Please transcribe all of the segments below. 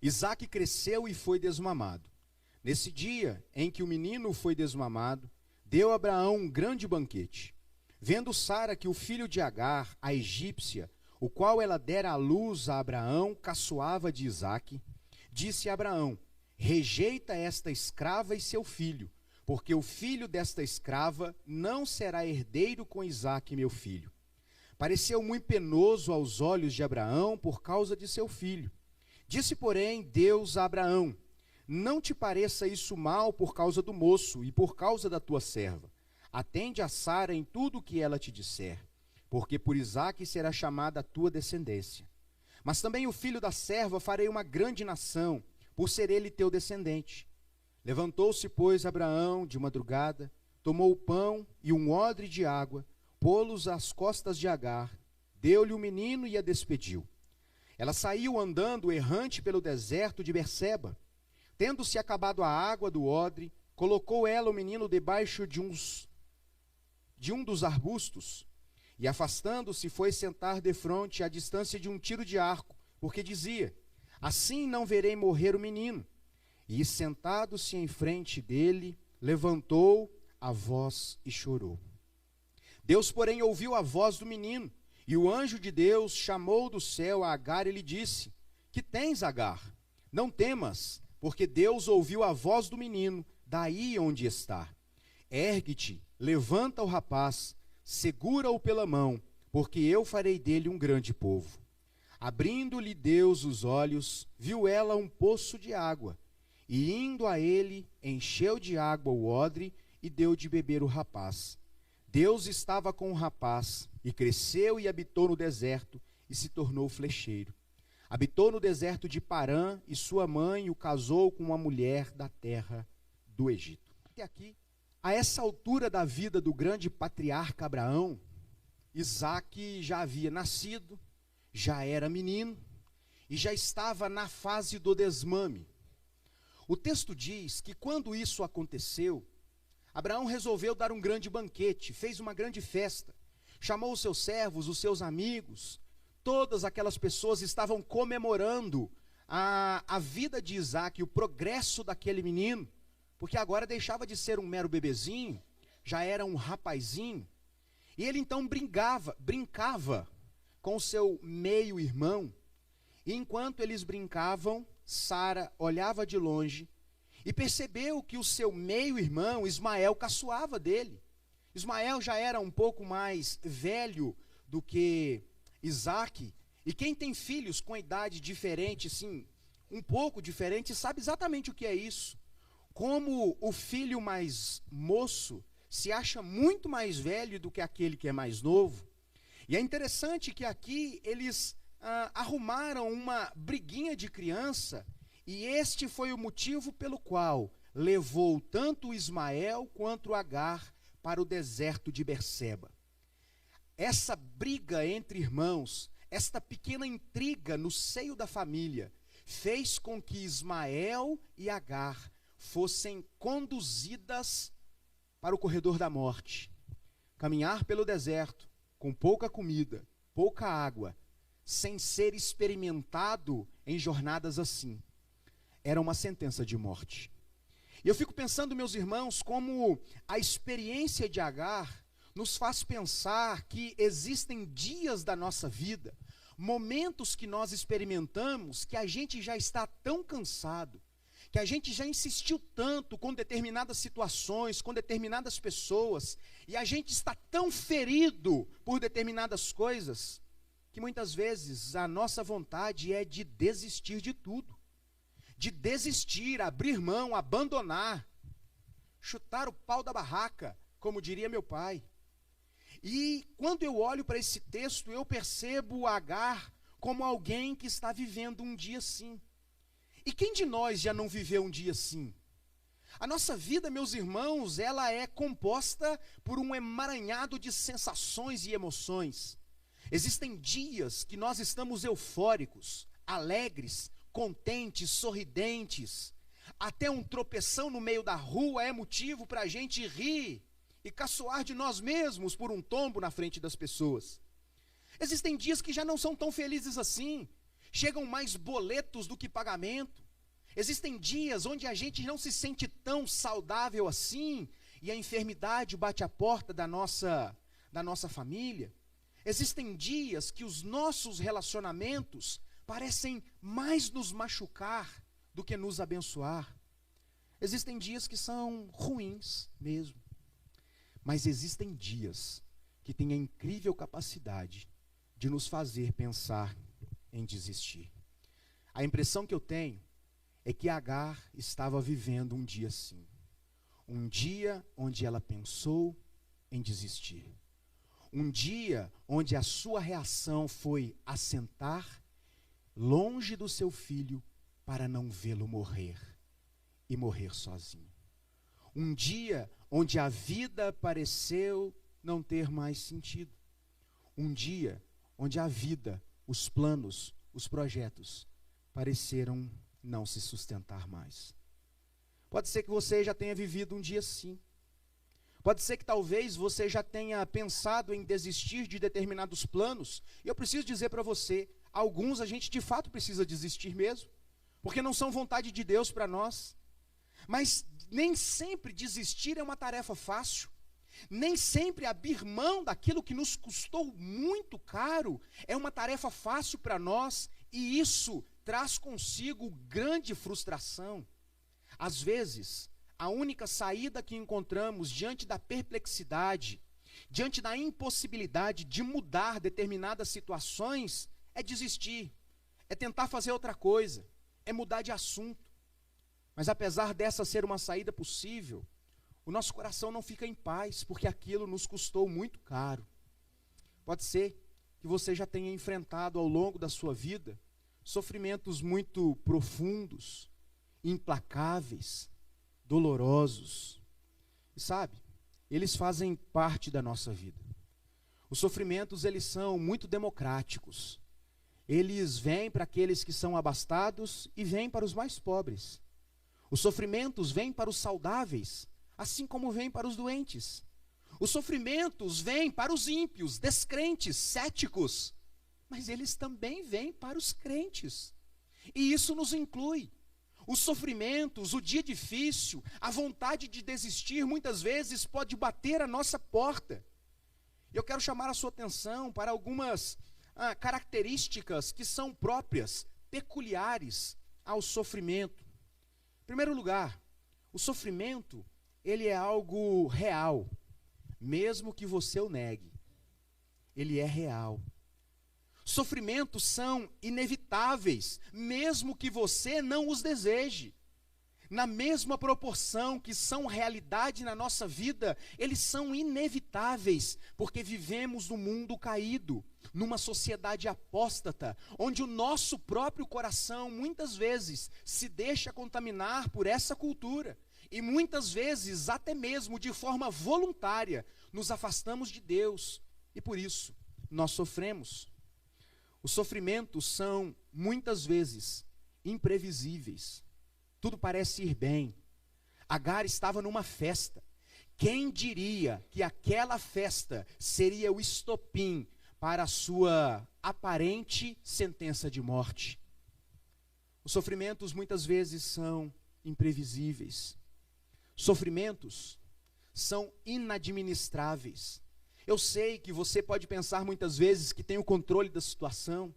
Isaque cresceu e foi desmamado. Nesse dia em que o menino foi desmamado, deu Abraão um grande banquete. Vendo Sara que o filho de Agar, a egípcia, o qual ela dera à luz a Abraão, caçoava de Isaque, disse a Abraão: rejeita esta escrava e seu filho, porque o filho desta escrava não será herdeiro com Isaque, meu filho. Pareceu muito penoso aos olhos de Abraão por causa de seu filho. Disse, porém, Deus a Abraão: não te pareça isso mal por causa do moço e por causa da tua serva. Atende a Sara em tudo o que ela te disser, porque por Isaque será chamada a tua descendência. Mas também o filho da serva farei uma grande nação, por ser ele teu descendente. Levantou-se, pois, Abraão de madrugada, tomou o pão e um odre de água, pô-los às costas de Agar, deu-lhe o menino e a despediu. Ela saiu andando errante pelo deserto de Berseba. Tendo-se acabado a água do odre, colocou ela o menino debaixo de um dos arbustos, e afastando-se foi sentar defronte à distância de um tiro de arco, porque dizia: assim não verei morrer o menino. E sentado-se em frente dele, levantou a voz e chorou. Deus, porém, ouviu a voz do menino, e o anjo de Deus chamou do céu a Agar e lhe disse: que tens, Agar? Não temas, porque Deus ouviu a voz do menino, daí onde está. Ergue-te, levanta o rapaz, segura-o pela mão, porque eu farei dele um grande povo. Abrindo-lhe Deus os olhos, viu ela um poço de água, e indo a ele, encheu de água o odre e deu de beber o rapaz. Deus estava com o rapaz, e cresceu e habitou no deserto, e se tornou flecheiro. Habitou no deserto de Parã, e sua mãe o casou com uma mulher da terra do Egito. Até aqui, a essa altura da vida do grande patriarca Abraão, Isaque já havia nascido, já era menino, e já estava na fase do desmame. O texto diz que quando isso aconteceu, Abraão resolveu dar um grande banquete, fez uma grande festa, chamou os seus servos, os seus amigos. Todas aquelas pessoas estavam comemorando a vida de Isaque, o progresso daquele menino, porque agora deixava de ser um mero bebezinho, já era um rapazinho. E ele então brincava com o seu meio-irmão, e enquanto eles brincavam, Sara olhava de longe e percebeu que o seu meio-irmão, Ismael, caçoava dele. Ismael já era um pouco mais velho do que Isaque, e quem tem filhos com idade diferente, assim, um pouco diferente, sabe exatamente o que é isso. Como o filho mais moço se acha muito mais velho do que aquele que é mais novo. E é interessante que aqui eles arrumaram uma briguinha de criança, e este foi o motivo pelo qual levou tanto Ismael quanto Agar para o deserto de Berseba. Essa briga entre irmãos, esta pequena intriga no seio da família, fez com que Ismael e Agar fossem conduzidas para o corredor da morte. Caminhar pelo deserto, com pouca comida, pouca água, sem ser experimentado em jornadas assim, era uma sentença de morte. E eu fico pensando, meus irmãos, como a experiência de Agar nos faz pensar que existem dias da nossa vida, momentos que nós experimentamos, que a gente já está tão cansado, que a gente já insistiu tanto com determinadas situações, com determinadas pessoas, e a gente está tão ferido por determinadas coisas, que muitas vezes a nossa vontade é de desistir de tudo. De desistir, abrir mão, abandonar, chutar o pau da barraca, como diria meu pai. E quando eu olho para esse texto, eu percebo Agar como alguém que está vivendo um dia assim. E quem de nós já não viveu um dia assim? A nossa vida, meus irmãos, ela é composta por um emaranhado de sensações e emoções. Existem dias que nós estamos eufóricos, alegres, contentes, sorridentes. Até um tropeção no meio da rua é motivo para a gente rir e caçoar de nós mesmos por um tombo na frente das pessoas. Existem dias que já não são tão felizes assim, chegam mais boletos do que pagamento. Existem dias onde a gente não se sente tão saudável assim, e a enfermidade bate à porta da nossa família. Existem dias que os nossos relacionamentos parecem mais nos machucar do que nos abençoar. Existem dias que são ruins mesmo. Mas existem dias que têm a incrível capacidade de nos fazer pensar em desistir. A impressão que eu tenho é que Agar estava vivendo um dia assim. Um dia onde ela pensou em desistir. Um dia onde a sua reação foi assentar longe do seu filho para não vê-lo morrer e morrer sozinho. Um dia onde a vida pareceu não ter mais sentido. Um dia onde a vida, os planos, os projetos pareceram não se sustentar mais. Pode ser que você já tenha vivido um dia assim. Pode ser que talvez você já tenha pensado em desistir de determinados planos. E eu preciso dizer para você, alguns a gente de fato precisa desistir mesmo, porque não são vontade de Deus para nós. Mas nem sempre desistir é uma tarefa fácil. Nem sempre abrir mão daquilo que nos custou muito caro é uma tarefa fácil para nós, e isso traz consigo grande frustração. Às vezes, a única saída que encontramos diante da perplexidade, diante da impossibilidade de mudar determinadas situações, é desistir, é tentar fazer outra coisa, é mudar de assunto. Mas apesar dessa ser uma saída possível, o nosso coração não fica em paz, porque aquilo nos custou muito caro. Pode ser que você já tenha enfrentado ao longo da sua vida sofrimentos muito profundos, implacáveis, dolorosos. E sabe, eles fazem parte da nossa vida. Os sofrimentos, eles são muito democráticos. Eles vêm para aqueles que são abastados e vêm para os mais pobres. Os sofrimentos vêm para os saudáveis, assim como vêm para os doentes. Os sofrimentos vêm para os ímpios, descrentes, céticos, mas eles também vêm para os crentes. E isso nos inclui. Os sofrimentos, o dia difícil, a vontade de desistir, muitas vezes pode bater à nossa porta. Eu quero chamar a sua atenção para algumas características que são próprias, peculiares ao sofrimento. Em primeiro lugar, o sofrimento, ele é algo real, mesmo que você o negue. Ele é real. Sofrimentos são inevitáveis, mesmo que você não os deseje. Na mesma proporção que são realidade na nossa vida, eles são inevitáveis, porque vivemos num mundo caído, numa sociedade apóstata, onde o nosso próprio coração muitas vezes se deixa contaminar por essa cultura. E muitas vezes, até mesmo de forma voluntária, nos afastamos de Deus. E por isso, nós sofremos. Os sofrimentos são, muitas vezes, imprevisíveis. Tudo parece ir bem. Agar estava numa festa. Quem diria que aquela festa seria o estopim para a sua aparente sentença de morte? Os sofrimentos, muitas vezes, são imprevisíveis. Sofrimentos são inadministráveis. Eu sei que você pode pensar muitas vezes que tem o controle da situação.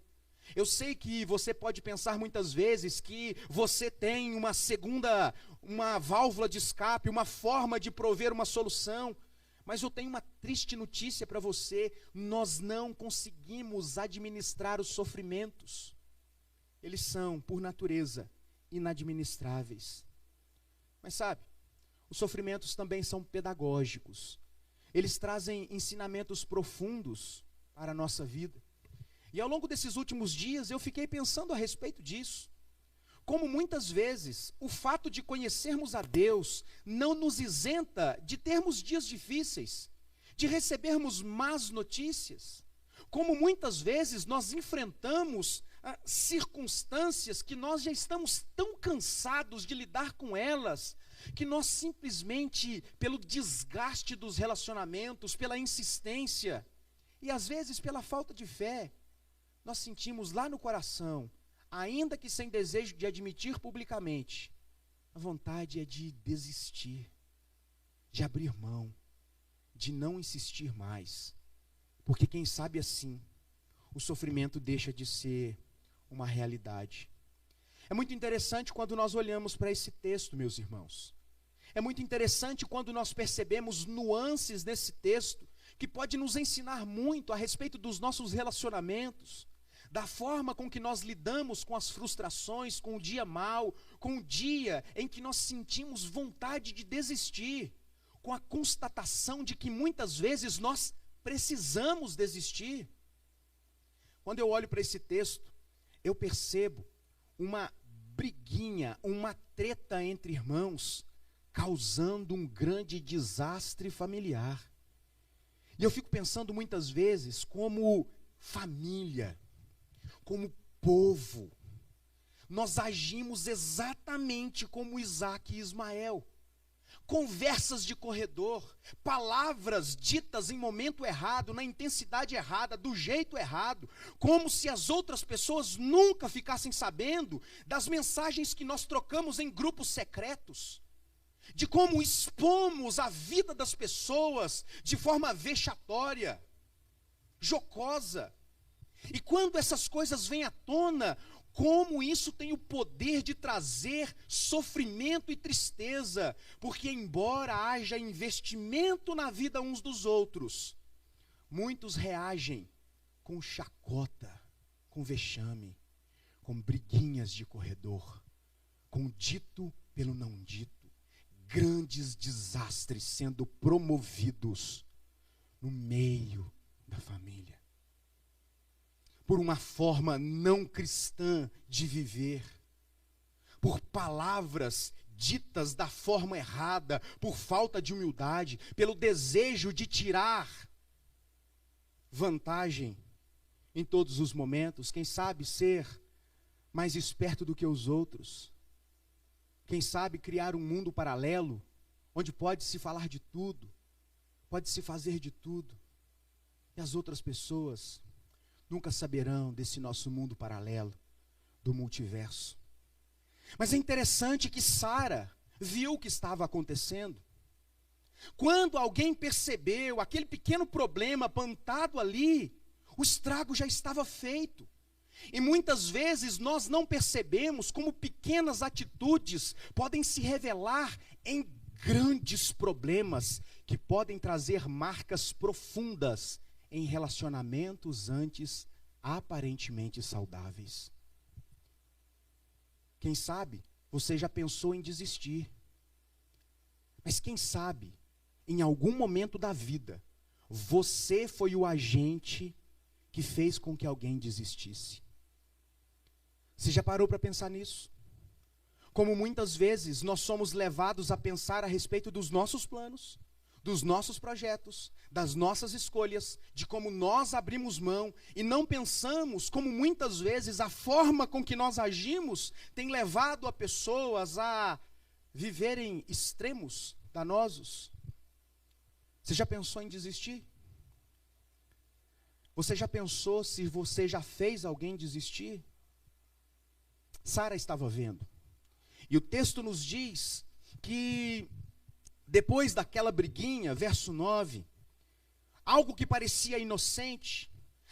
Eu sei que você pode pensar muitas vezes que você tem uma válvula de escape, uma forma de prover uma solução. Mas eu tenho uma triste notícia para você: nós não conseguimos administrar os sofrimentos. Eles são, por natureza, inadministráveis. Mas sabe, os sofrimentos também são pedagógicos. Eles trazem ensinamentos profundos para a nossa vida. E ao longo desses últimos dias eu fiquei pensando a respeito disso. Como muitas vezes o fato de conhecermos a Deus não nos isenta de termos dias difíceis, de recebermos más notícias. Como muitas vezes nós enfrentamos circunstâncias que nós já estamos tão cansados de lidar com elas, que nós simplesmente, pelo desgaste dos relacionamentos, pela insistência e às vezes pela falta de fé, nós sentimos lá no coração ainda que sem desejo de admitir publicamente, a vontade é de desistir, de abrir mão, de não insistir mais. Porque quem sabe assim, o sofrimento deixa de ser uma realidade. É muito interessante quando nós olhamos para esse texto, meus irmãos. É muito interessante quando nós percebemos nuances nesse texto, que pode nos ensinar muito a respeito dos nossos relacionamentos, da forma com que nós lidamos com as frustrações, com o dia mau, com o dia em que nós sentimos vontade de desistir, com a constatação de que muitas vezes nós precisamos desistir. Quando eu olho para esse texto, eu percebo uma briguinha, uma treta entre irmãos, causando um grande desastre familiar. E eu fico pensando muitas vezes como família, como povo, nós agimos exatamente como Isaac e Ismael. Conversas de corredor, palavras ditas em momento errado, na intensidade errada, do jeito errado, como se as outras pessoas nunca ficassem sabendo das mensagens que nós trocamos em grupos secretos, de como expomos a vida das pessoas de forma vexatória, jocosa. E quando essas coisas vêm à tona, como isso tem o poder de trazer sofrimento e tristeza, porque embora haja investimento na vida uns dos outros, muitos reagem com chacota, com vexame, com briguinhas de corredor, com dito pelo não dito, grandes desastres sendo promovidos no meio da família. Por uma forma não cristã de viver, por palavras ditas da forma errada, por falta de humildade, pelo desejo de tirar vantagem em todos os momentos, quem sabe ser mais esperto do que os outros, quem sabe criar um mundo paralelo, onde pode-se falar de tudo, pode-se fazer de tudo, e as outras pessoas nunca saberão desse nosso mundo paralelo, do multiverso. Mas é interessante que Sara viu o que estava acontecendo. Quando alguém percebeu aquele pequeno problema plantado ali, o estrago já estava feito. E muitas vezes nós não percebemos como pequenas atitudes podem se revelar em grandes problemas que podem trazer marcas profundas em relacionamentos antes aparentemente saudáveis. Quem sabe você já pensou em desistir, mas quem sabe em algum momento da vida você foi o agente que fez com que alguém desistisse. Você já parou para pensar nisso? Como muitas vezes nós somos levados a pensar a respeito dos nossos planos, dos nossos projetos, das nossas escolhas, de como nós abrimos mão e não pensamos como muitas vezes a forma com que nós agimos tem levado a pessoas a viverem extremos danosos. Você já pensou em desistir? Você já pensou se você já fez alguém desistir? Sara estava vendo. E o texto nos diz que depois daquela briguinha, verso 9, algo que parecia inocente,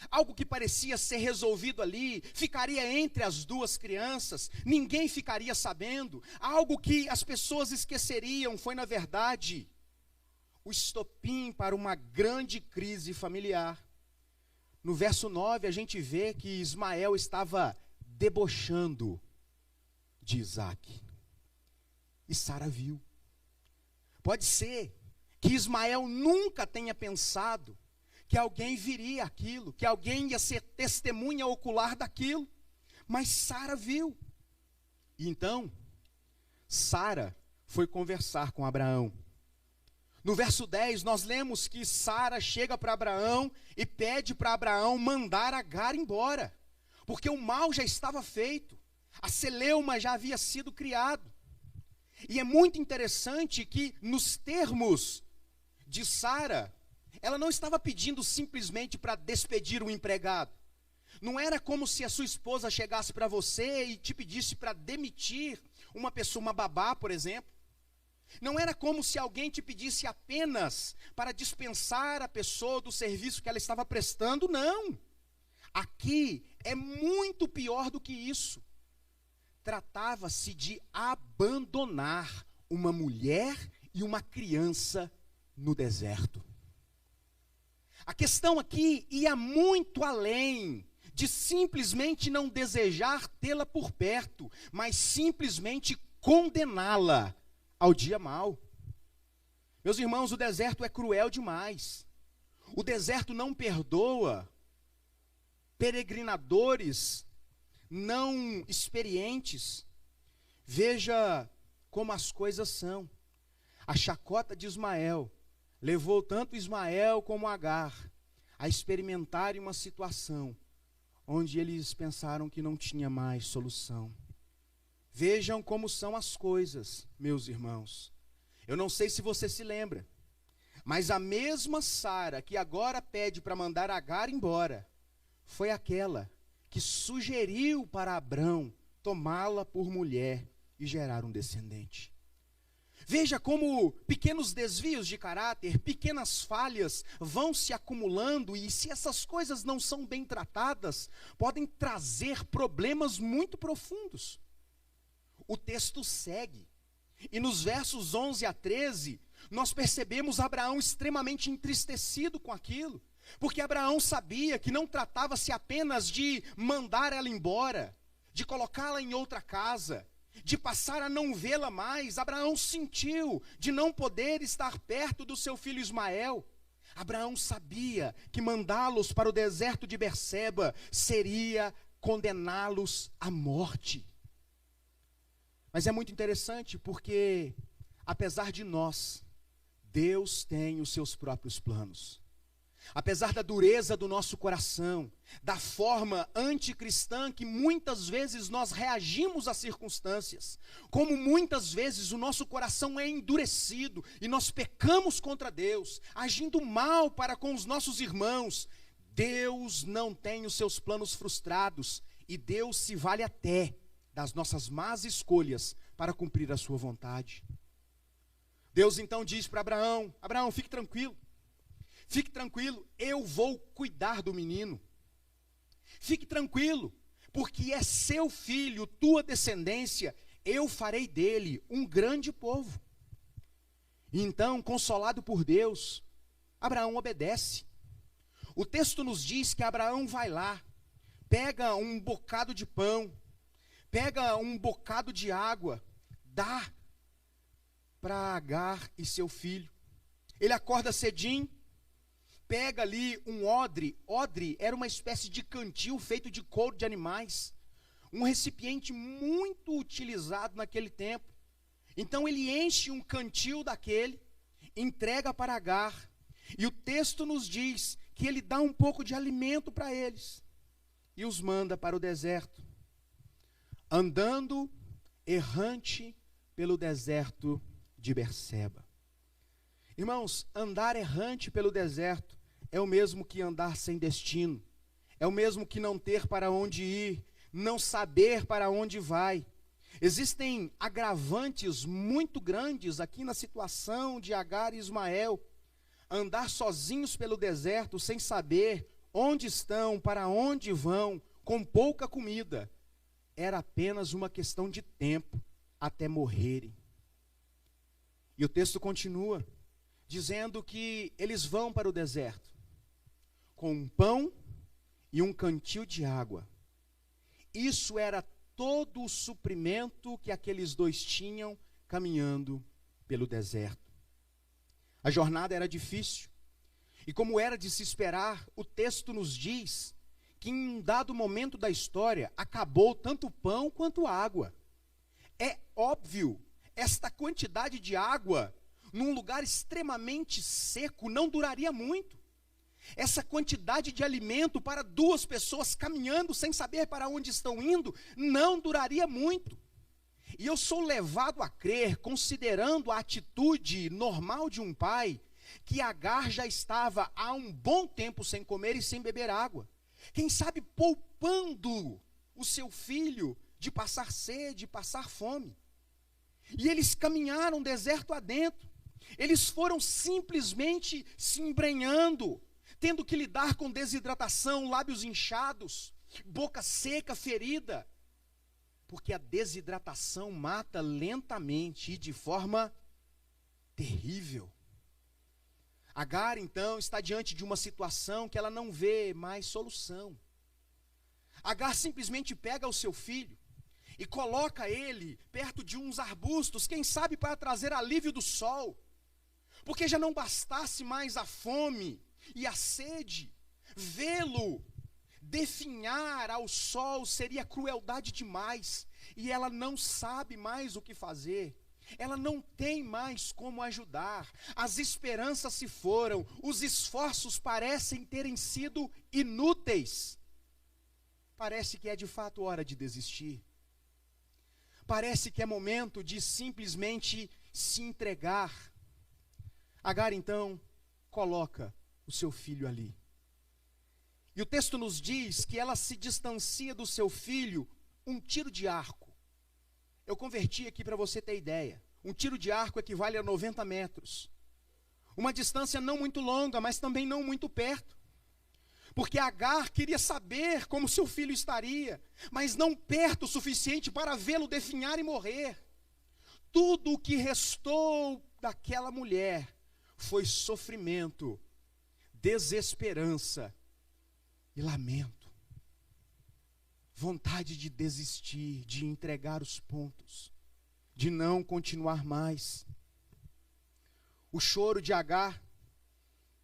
algo que parecia ser resolvido ali, ficaria entre as duas crianças, ninguém ficaria sabendo, algo que as pessoas esqueceriam, foi na verdade o estopim para uma grande crise familiar. No verso 9 a gente vê que Ismael estava debochando de Isaac, e Sara viu. Pode ser que Ismael nunca tenha pensado que alguém viria aquilo, que alguém ia ser testemunha ocular daquilo, mas Sara viu. E então, Sara foi conversar com Abraão. No verso 10, nós lemos que Sara chega para Abraão e pede para Abraão mandar Agar embora, porque o mal já estava feito, a celeuma já havia sido criado. E é muito interessante que nos termos de Sara, ela não estava pedindo simplesmente para despedir o empregado. Não era como se a sua esposa chegasse para você e te pedisse para demitir uma pessoa, uma babá, por exemplo. Não era como se alguém te pedisse apenas para dispensar a pessoa do serviço que ela estava prestando, não. Aqui é muito pior do que isso. Tratava-se de abandonar uma mulher e uma criança no deserto. A questão aqui ia muito além de simplesmente não desejar tê-la por perto, mas simplesmente condená-la ao dia mau. Meus irmãos, o deserto é cruel demais. O deserto não perdoa peregrinadores não experientes. Veja como as coisas são. A chacota de Ismael levou tanto Ismael como Agar a experimentarem uma situação onde eles pensaram que não tinha mais solução. Vejam como são as coisas, meus irmãos. Eu não sei se você se lembra, mas a mesma Sara que agora pede para mandar Agar embora, foi aquela que sugeriu para Abrão tomá-la por mulher e gerar um descendente. Veja como pequenos desvios de caráter, pequenas falhas vão se acumulando, e se essas coisas não são bem tratadas, podem trazer problemas muito profundos. O texto segue, e nos versos 11 a 13, nós percebemos Abraão extremamente entristecido com aquilo, porque Abraão sabia que não tratava-se apenas de mandar ela embora, de colocá-la em outra casa, de passar a não vê-la mais. Abraão sentiu de não poder estar perto do seu filho Ismael. Abraão sabia que mandá-los para o deserto de Berseba seria condená-los à morte. Mas é muito interessante porque, apesar de nós, Deus tem os seus próprios planos. Apesar da dureza do nosso coração, da forma anticristã que muitas vezes nós reagimos às circunstâncias, como muitas vezes o nosso coração é endurecido e nós pecamos contra Deus, agindo mal para com os nossos irmãos, Deus não tem os seus planos frustrados, e Deus se vale até das nossas más escolhas para cumprir a sua vontade. Deus então diz para Abraão: Abraão, fique tranquilo, eu vou cuidar do menino. Fique tranquilo, porque é seu filho, tua descendência, eu farei dele um grande povo. E então, consolado por Deus, Abraão obedece. O texto nos diz que Abraão vai lá, pega um bocado de pão, pega um bocado de água, dá para Agar e seu filho. Ele acorda cedinho, pega ali um odre. Odre era uma espécie de cantil feito de couro de animais, um recipiente muito utilizado naquele tempo. Então ele enche um cantil daquele, entrega para Agar, e o texto nos diz que ele dá um pouco de alimento para eles e os manda para o deserto, andando errante pelo deserto de Berseba. Irmãos, andar errante pelo deserto é o mesmo que andar sem destino, é o mesmo que não ter para onde ir, não saber para onde vai. Existem agravantes muito grandes aqui na situação de Agar e Ismael. Andar sozinhos pelo deserto, sem saber onde estão, para onde vão, com pouca comida, era apenas uma questão de tempo até morrerem. E o texto continua dizendo que eles vão para o deserto com um pão e um cantil de água. Isso era todo o suprimento que aqueles dois tinham caminhando pelo deserto. A jornada era difícil, e como era de se esperar, o texto nos diz que em um dado momento da história acabou tanto o pão quanto a água. É óbvio, esta quantidade de água num lugar extremamente seco não duraria muito. Essa quantidade de alimento para duas pessoas caminhando sem saber para onde estão indo não duraria muito. E eu sou levado a crer, considerando a atitude normal de um pai, que Agar já estava há um bom tempo sem comer e sem beber água. Quem sabe poupando o seu filho de passar sede, passar fome. E eles caminharam deserto adentro. Eles foram simplesmente se embrenhando, tendo que lidar com desidratação, lábios inchados, boca seca, ferida. Porque a desidratação mata lentamente e de forma terrível. Agar, então, está diante de uma situação que ela não vê mais solução. Agar simplesmente pega o seu filho e coloca ele perto de uns arbustos, quem sabe para trazer alívio do sol. Porque já não bastasse mais a fome e a sede, vê-lo definhar ao sol seria crueldade demais. E ela não sabe mais o que fazer. Ela não tem mais como ajudar. As esperanças se foram. Os esforços parecem terem sido inúteis. Parece que é de fato hora de desistir. Parece que é momento de simplesmente se entregar. Agar então coloca o seu filho ali. E o texto nos diz que ela se distancia do seu filho um tiro de arco. Eu converti aqui para você ter ideia. Um tiro de arco equivale a 90 metros. Uma distância não muito longa, mas também não muito perto. Porque Agar queria saber como seu filho estaria, mas não perto o suficiente para vê-lo definhar e morrer. Tudo o que restou daquela mulher foi sofrimento, desesperança e lamento. Vontade de desistir, de entregar os pontos, de não continuar mais. O choro de Agar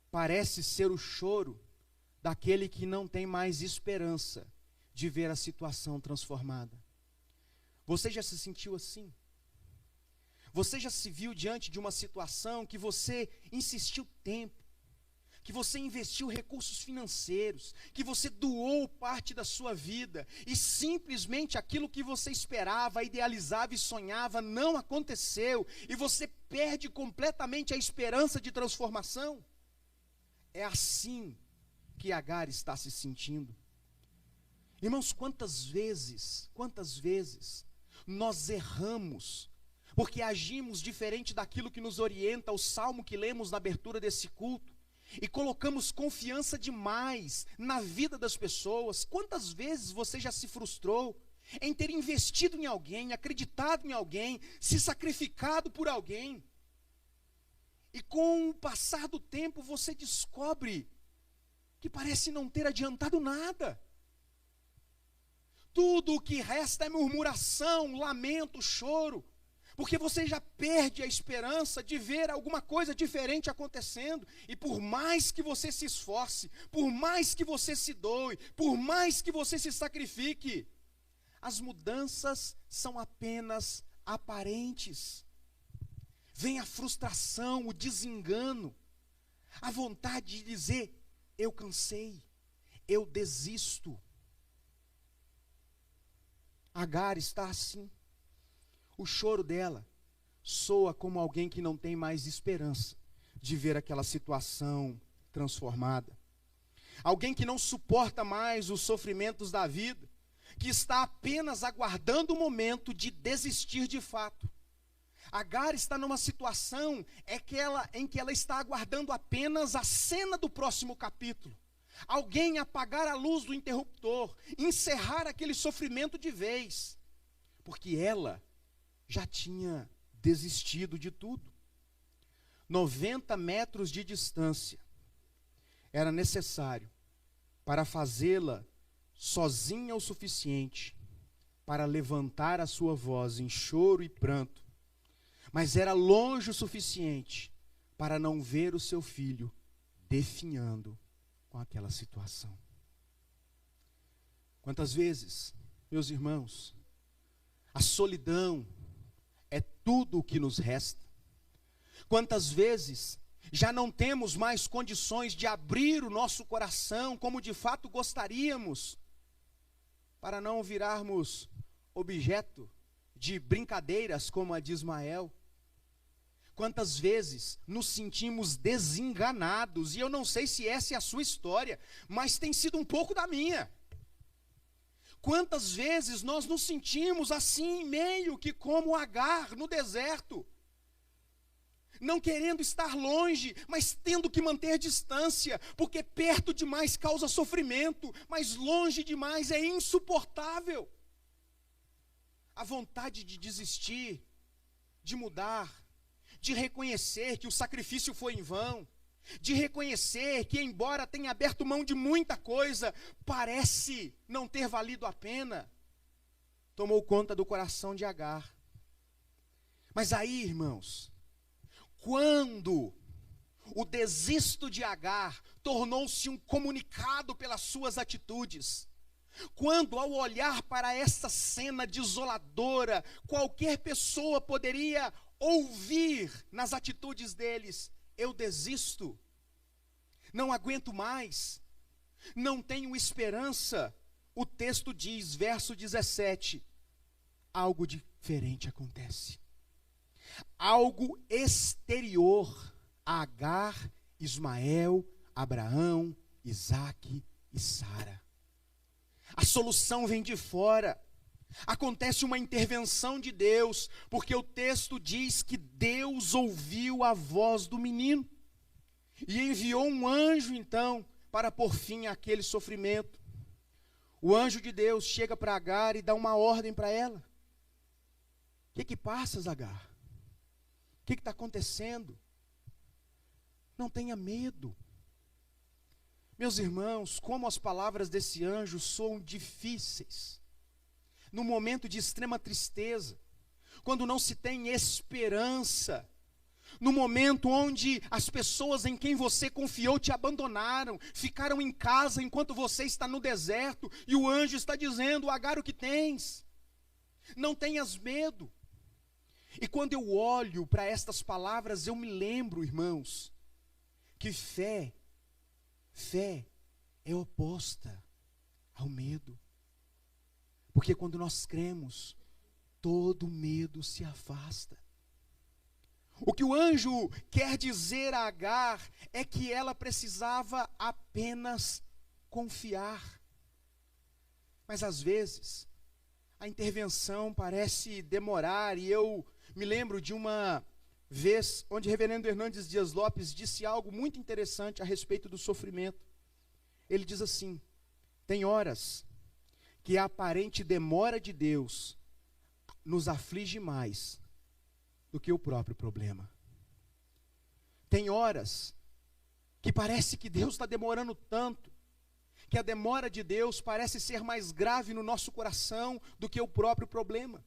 parece ser o choro daquele que não tem mais esperança de ver a situação transformada. Você já se sentiu assim? Você já se viu diante de uma situação que você insistiu tempo, que você investiu recursos financeiros, que você doou parte da sua vida, e simplesmente aquilo que você esperava, idealizava e sonhava não aconteceu, e você perde completamente a esperança de transformação? É assim que Agar está se sentindo. Irmãos, quantas vezes nós erramos, porque agimos diferente daquilo que nos orienta o salmo que lemos na abertura desse culto, e colocamos confiança demais na vida das pessoas. Quantas vezes você já se frustrou em ter investido em alguém, acreditado em alguém, se sacrificado por alguém, e com o passar do tempo você descobre que parece não ter adiantado nada. Tudo o que resta é murmuração, lamento, choro, porque você já perde a esperança de ver alguma coisa diferente acontecendo. E por mais que você se esforce, por mais que você se doe, por mais que você se sacrifique, as mudanças são apenas aparentes. Vem a frustração, o desengano, a vontade de dizer: eu cansei, eu desisto. Agar está assim. O choro dela soa como alguém que não tem mais esperança de ver aquela situação transformada. Alguém que não suporta mais os sofrimentos da vida, que está apenas aguardando o momento de desistir de fato. Agar está numa situação em que ela está aguardando apenas a cena do próximo capítulo. Alguém apagar a luz do interruptor, encerrar aquele sofrimento de vez, porque ela já tinha desistido de tudo. 90 metros de distância era necessário para fazê-la sozinha o suficiente para levantar a sua voz em choro e pranto, mas era longe o suficiente para não ver o seu filho definhando com aquela situação. Quantas vezes, meus irmãos, a solidão é tudo o que nos resta. Quantas vezes já não temos mais condições de abrir o nosso coração como de fato gostaríamos, para não virarmos objeto de brincadeiras como a de Ismael. Quantas vezes nos sentimos desenganados, e eu não sei se essa é a sua história, mas tem sido um pouco da minha. Quantas vezes nós nos sentimos assim, meio que como Agar no deserto, não querendo estar longe, mas tendo que manter distância, porque perto demais causa sofrimento, mas longe demais é insuportável. A vontade de desistir, de mudar, de reconhecer que o sacrifício foi em vão, de reconhecer que, embora tenha aberto mão de muita coisa, parece não ter valido a pena, tomou conta do coração de Agar. Mas aí, irmãos, quando o desisto de Agar tornou-se um comunicado pelas suas atitudes, quando ao olhar para essa cena desoladora, qualquer pessoa poderia ouvir nas atitudes deles: eu desisto, não aguento mais, não tenho esperança. O texto diz, verso 17, algo diferente acontece. Algo exterior a Agar, Ismael, Abraão, Isaque e Sara. A solução vem de fora. Acontece uma intervenção de Deus, porque o texto diz que Deus ouviu a voz do menino e enviou um anjo então para pôr fim àquele sofrimento. O anjo de Deus chega para Agar e dá uma ordem para ela. O que passas, Agar? O que está acontecendo? Não tenha medo. Meus irmãos, como as palavras desse anjo soam difíceis. No momento de extrema tristeza, quando não se tem esperança, no momento onde as pessoas em quem você confiou te abandonaram, ficaram em casa enquanto você está no deserto, e o anjo está dizendo: Agar, o que tens? Não tenhas medo. E quando eu olho para estas palavras, eu me lembro, irmãos, que fé é oposta ao medo. Porque quando nós cremos, todo medo se afasta. O que o anjo quer dizer a Agar é que ela precisava apenas confiar. Mas às vezes, a intervenção parece demorar, e eu me lembro de uma vez onde o reverendo Hernandes Dias Lopes disse algo muito interessante a respeito do sofrimento. Ele diz assim: tem horas que a aparente demora de Deus nos aflige mais do que o próprio problema. Tem horas que parece que Deus está demorando tanto, que a demora de Deus parece ser mais grave no nosso coração do que o próprio problema.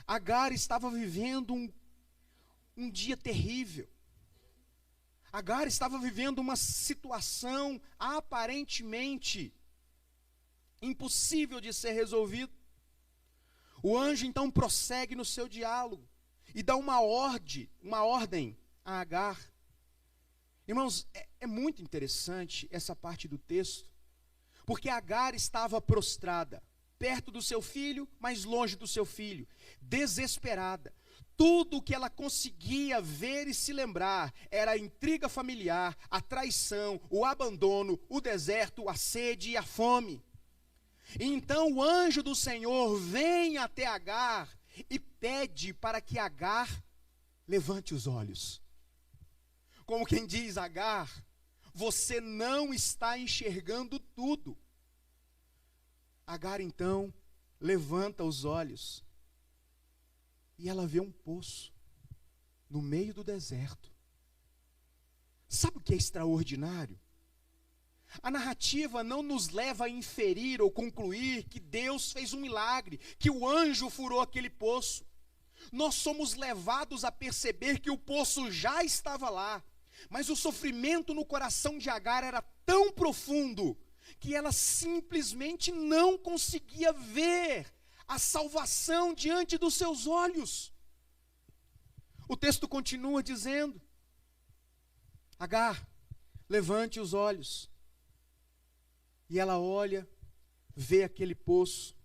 Agar estava vivendo um dia terrível. Agar estava vivendo uma situação aparentemente impossível de ser resolvido. O anjo então prossegue no seu diálogo e dá uma ordem a Agar. Irmãos, é muito interessante essa parte do texto, porque Agar estava prostrada, perto do seu filho, mas longe do seu filho, desesperada. Tudo o que ela conseguia ver e se lembrar era a intriga familiar, a traição, o abandono, o deserto, a sede e a fome. E então o anjo do Senhor vem até Agar e pede para que Agar levante os olhos. Como quem diz: Agar, você não está enxergando tudo. Agar então levanta os olhos e ela vê um poço no meio do deserto. Sabe o que é extraordinário? A narrativa não nos leva a inferir ou concluir que Deus fez um milagre, que o anjo furou aquele poço. Nós somos levados a perceber que o poço já estava lá, mas o sofrimento no coração de Agar era tão profundo que ela simplesmente não conseguia ver a salvação diante dos seus olhos. O texto continua dizendo: Agar, levante os olhos. E ela olha, vê aquele poço.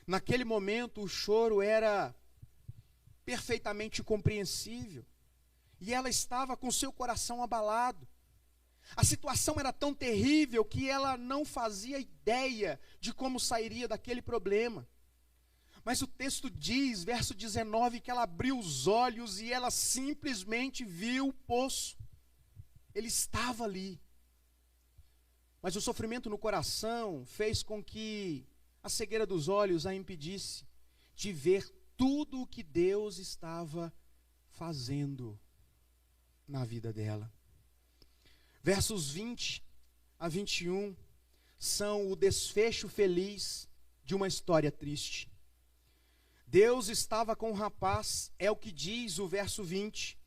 Naquele momento o choro era perfeitamente compreensível. E ela estava com seu coração abalado. A situação era tão terrível que ela não fazia ideia de como sairia daquele problema. Mas o texto diz, verso 19, que ela abriu os olhos e ela simplesmente viu o poço. Ele estava ali. Mas o sofrimento no coração fez com que a cegueira dos olhos a impedisse de ver tudo o que Deus estava fazendo na vida dela. Versos 20 a 21 são o desfecho feliz de uma história triste. Deus estava com o rapaz, é o que diz o verso 20.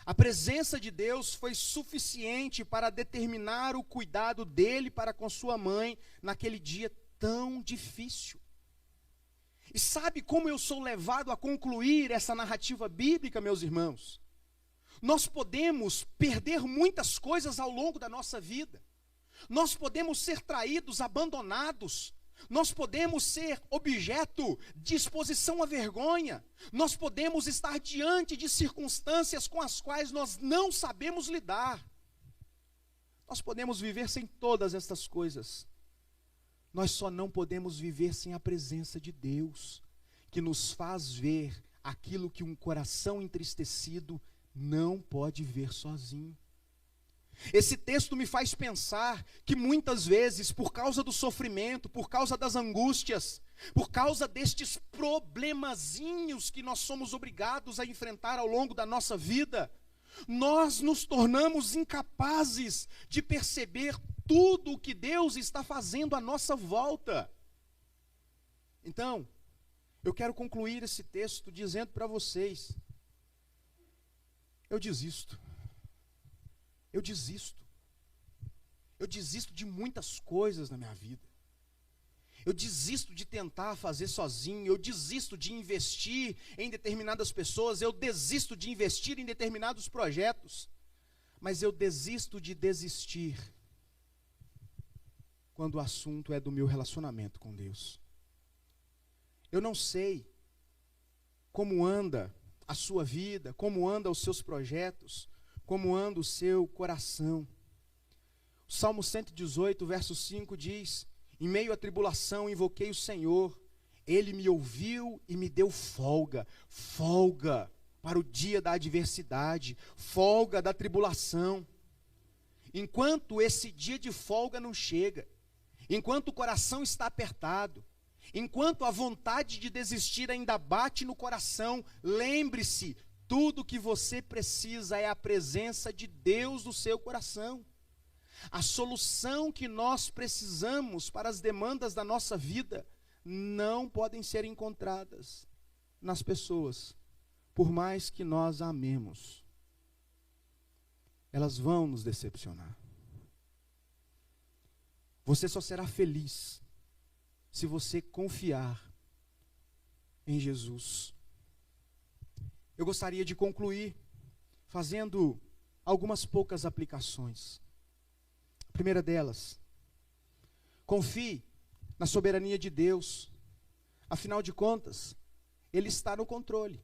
A presença de Deus foi suficiente para determinar o cuidado dele para com sua mãe naquele dia tão difícil. E sabe como eu sou levado a concluir essa narrativa bíblica, meus irmãos? Nós podemos perder muitas coisas ao longo da nossa vida. Nós podemos ser traídos, abandonados. Nós podemos ser objeto de exposição à vergonha. Nós podemos estar diante de circunstâncias com as quais nós não sabemos lidar. Nós podemos viver sem todas estas coisas. Nós só não podemos viver sem a presença de Deus, que nos faz ver aquilo que um coração entristecido não pode ver sozinho. Esse texto me faz pensar que muitas vezes, por causa do sofrimento, por causa das angústias, por causa destes problemazinhos que nós somos obrigados a enfrentar ao longo da nossa vida, nós nos tornamos incapazes de perceber tudo o que Deus está fazendo à nossa volta. Então, eu quero concluir esse texto dizendo para vocês: eu desisto. Eu desisto. Eu desisto de muitas coisas na minha vida. Eu desisto de tentar fazer sozinho. Eu desisto de investir em determinadas pessoas. Eu desisto de investir em determinados projetos. Mas eu desisto de desistir quando o assunto é do meu relacionamento com Deus. Eu não sei como anda a sua vida, como andam os seus projetos, como anda o seu coração. O Salmo 118, verso 5 diz: em meio à tribulação invoquei o Senhor, Ele me ouviu e me deu folga. Folga para o dia da adversidade, folga da tribulação. Enquanto esse dia de folga não chega, enquanto o coração está apertado, enquanto a vontade de desistir ainda bate no coração, lembre-se, tudo que você precisa é a presença de Deus no seu coração. A solução que nós precisamos para as demandas da nossa vida não podem ser encontradas nas pessoas, por mais que nós a amemos. Elas vão nos decepcionar. Você só será feliz se você confiar em Jesus. Eu gostaria de concluir fazendo algumas poucas aplicações. A primeira delas: confie na soberania de Deus. Afinal de contas, Ele está no controle.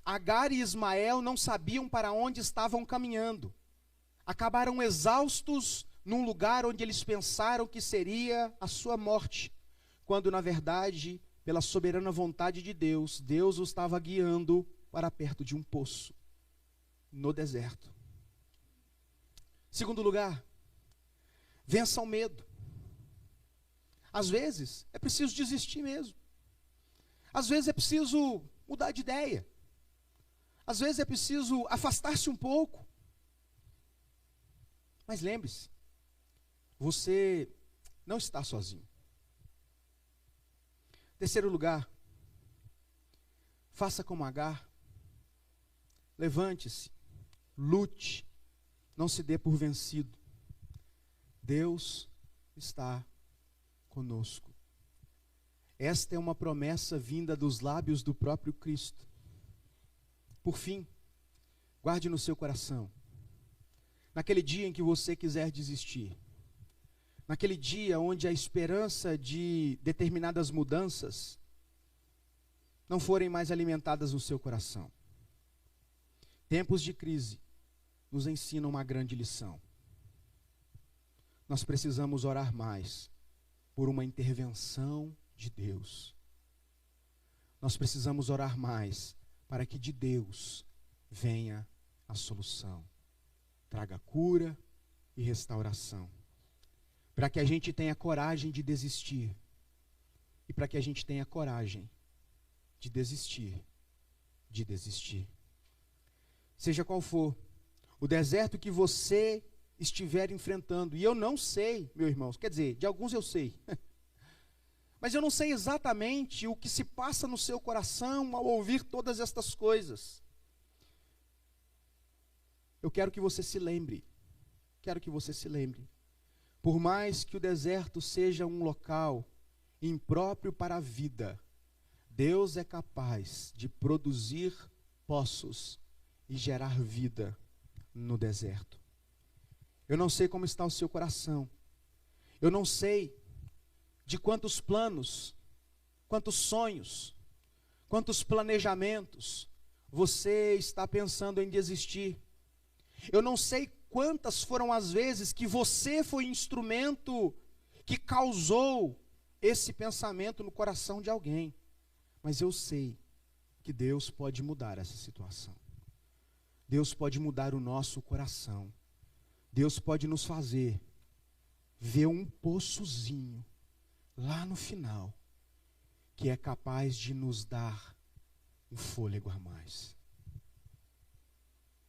Agar e Ismael não sabiam para onde estavam caminhando. Acabaram exaustos num lugar onde eles pensaram que seria a sua morte, quando na verdade, pela soberana vontade de Deus, Deus os estava guiando para perto de um poço, no deserto. Segundo lugar, vença o medo. Às vezes, é preciso desistir mesmo. Às vezes é preciso mudar de ideia. Às vezes é preciso afastar-se um pouco. Mas lembre-se, você não está sozinho. Terceiro lugar, faça como Agar. Levante-se, lute, não se dê por vencido. Deus está conosco. Esta é uma promessa vinda dos lábios do próprio Cristo. Por fim, guarde no seu coração, naquele dia em que você quiser desistir, naquele dia onde a esperança de determinadas mudanças não forem mais alimentadas no seu coração. Tempos de crise nos ensinam uma grande lição. Nós precisamos orar mais por uma intervenção de Deus. Nós precisamos orar mais para que de Deus venha a solução. Traga cura e restauração. Para que a gente tenha coragem de desistir. E para que a gente tenha coragem de desistir. Seja qual for o deserto que você estiver enfrentando. E eu não sei, meus irmãos, quer dizer, de alguns eu sei. Mas eu não sei exatamente o que se passa no seu coração ao ouvir todas estas coisas. Eu quero que você se lembre. Por mais que o deserto seja um local impróprio para a vida, Deus é capaz de produzir poços e gerar vida no deserto. Eu não sei como está o seu coração. Eu não sei de quantos planos, quantos sonhos, quantos planejamentos você está pensando em desistir. Eu não sei quantas foram as vezes que você foi instrumento que causou esse pensamento no coração de alguém. Mas eu sei que Deus pode mudar essa situação. Deus pode mudar o nosso coração. Deus pode nos fazer ver um poçozinho lá no final, que é capaz de nos dar um fôlego a mais.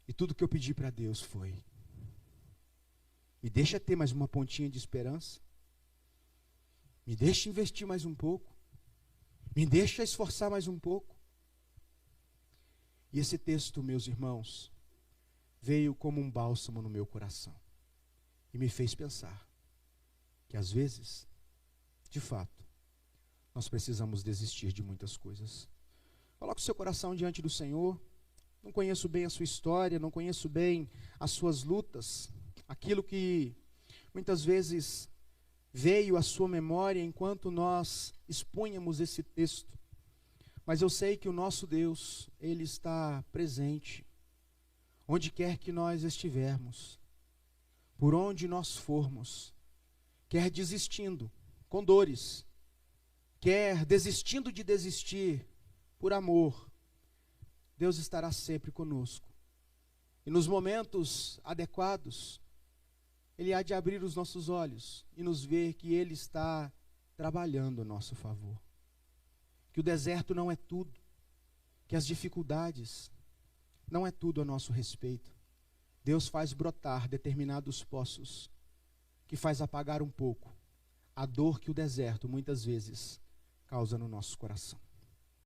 E tudo que eu pedi para Deus foi: me deixa ter mais uma pontinha de esperança, me deixa investir mais um pouco, me deixa esforçar mais um pouco. E esse texto, meus irmãos, veio como um bálsamo no meu coração e me fez pensar que às vezes, de fato, nós precisamos desistir de muitas coisas. Coloque o seu coração diante do Senhor. Não conheço bem a sua história, não conheço bem as suas lutas, aquilo que muitas vezes veio à sua memória enquanto nós expunhamos esse texto. Mas eu sei que o nosso Deus, Ele está presente, onde quer que nós estivermos, por onde nós formos, quer desistindo, com dores, quer desistindo de desistir, por amor, Deus estará sempre conosco. E nos momentos adequados, Ele há de abrir os nossos olhos e nos ver que Ele está trabalhando a nosso favor. Que o deserto não é tudo, que as dificuldades não é tudo a nosso respeito. Deus faz brotar determinados poços, que faz apagar um pouco a dor que o deserto muitas vezes causa no nosso coração.